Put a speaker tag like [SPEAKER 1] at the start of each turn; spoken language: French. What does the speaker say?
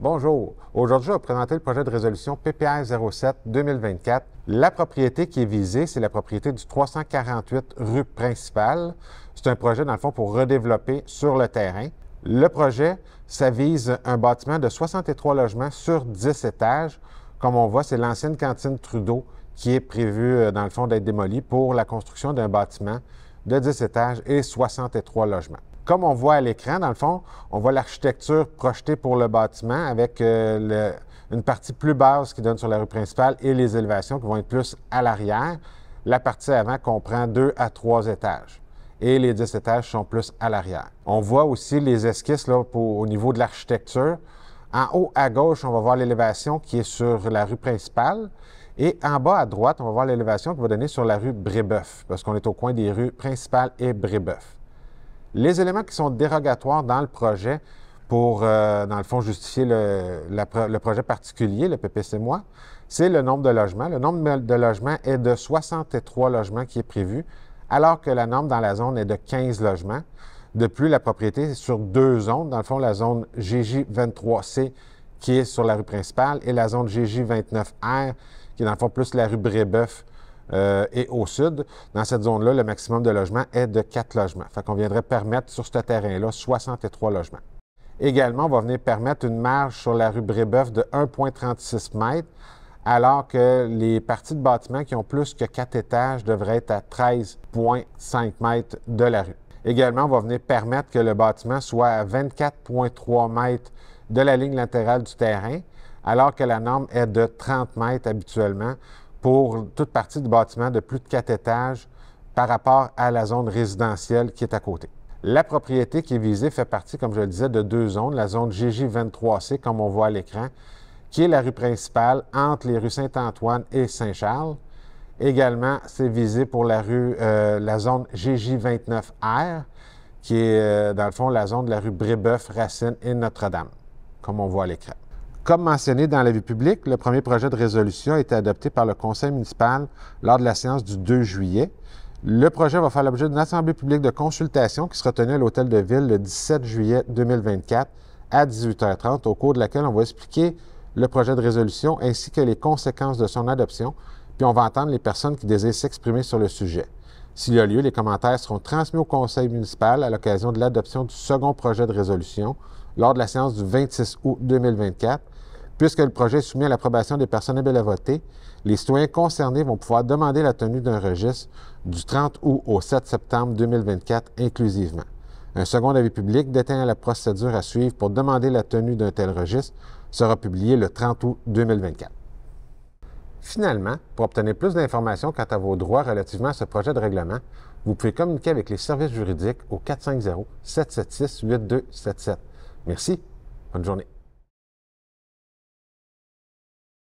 [SPEAKER 1] Bonjour. Aujourd'hui, je vais vous présenter le projet de résolution PPR 07-2024. La propriété qui est visée, c'est la propriété du 348 rue principale. C'est un projet, dans le fond, pour redévelopper sur le terrain. Le projet, ça vise un bâtiment de 63 logements sur 10 étages. Comme on voit, c'est l'ancienne cantine Trudeau qui est prévue, dans le fond, d'être démolie pour la construction d'un bâtiment de 10 étages et 63 logements. Comme on voit à l'écran, dans le fond, on voit l'architecture projetée pour le bâtiment avec une partie plus basse qui donne sur la rue principale et les élévations qui vont être plus à l'arrière. La partie avant comprend 2 à 3 étages et les 10 étages sont plus à l'arrière. On voit aussi les esquisses là, au niveau de l'architecture. En haut à gauche, on va voir l'élévation qui est sur la rue principale. Et en bas à droite, on va voir l'élévation qui va donner sur la rue Brébeuf, parce qu'on est au coin des rues principales et Brébeuf. Les éléments qui sont dérogatoires dans le projet pour, dans le fond, justifier le projet particulier, le PPC-moi, c'est le nombre de logements. Le nombre de logements est de 63 logements qui est prévu, alors que la norme dans la zone est de 15 logements. De plus, la propriété est sur 2 zones. Dans le fond, la zone GJ23C qui est sur la rue principale et la zone GJ29R qui est dans le fond plus la rue Brébeuf et au sud. Dans cette zone-là, le maximum de logements est de 4 logements. Fait qu'on viendrait permettre sur ce terrain-là 63 logements. Également, on va venir permettre une marge sur la rue Brébeuf de 1,36 m, alors que les parties de bâtiments qui ont plus que 4 étages devraient être à 13,5 m de la rue. Également, on va venir permettre que le bâtiment soit à 24,3 m de la ligne latérale du terrain, alors que la norme est de 30 m habituellement pour toute partie du bâtiment de plus de 4 étages par rapport à la zone résidentielle qui est à côté. La propriété qui est visée fait partie, comme je le disais, de 2 zones. La zone GJ23C, comme on voit à l'écran, qui est la rue principale entre les rues Saint-Antoine et Saint-Charles. Également, c'est visé pour la zone GJ29R, qui est, dans le fond, la zone de la rue Brébeuf, Racine et Notre-Dame, comme on voit à l'écran. Comme mentionné dans la vie publique, le premier projet de résolution a été adopté par le conseil municipal lors de la séance du 2 juillet. Le projet va faire l'objet d'une assemblée publique de consultation qui sera tenue à l'Hôtel de Ville le 17 juillet 2024 à 18h30, au cours de laquelle on va expliquer le projet de résolution ainsi que les conséquences de son adoption, puis on va entendre les personnes qui désirent s'exprimer sur le sujet. S'il y a lieu, les commentaires seront transmis au conseil municipal à l'occasion de l'adoption du second projet de résolution lors de la séance du 26 août 2024. Puisque le projet est soumis à l'approbation des personnes éligibles à voter, les citoyens concernés vont pouvoir demander la tenue d'un registre du 30 août au 7 septembre 2024 inclusivement. Un second avis public détaillant la procédure à suivre pour demander la tenue d'un tel registre sera publié le 30 août 2024. Finalement, pour obtenir plus d'informations quant à vos droits relativement à ce projet de règlement, vous pouvez communiquer avec les services juridiques au 450-776-8277. Merci. Bonne journée.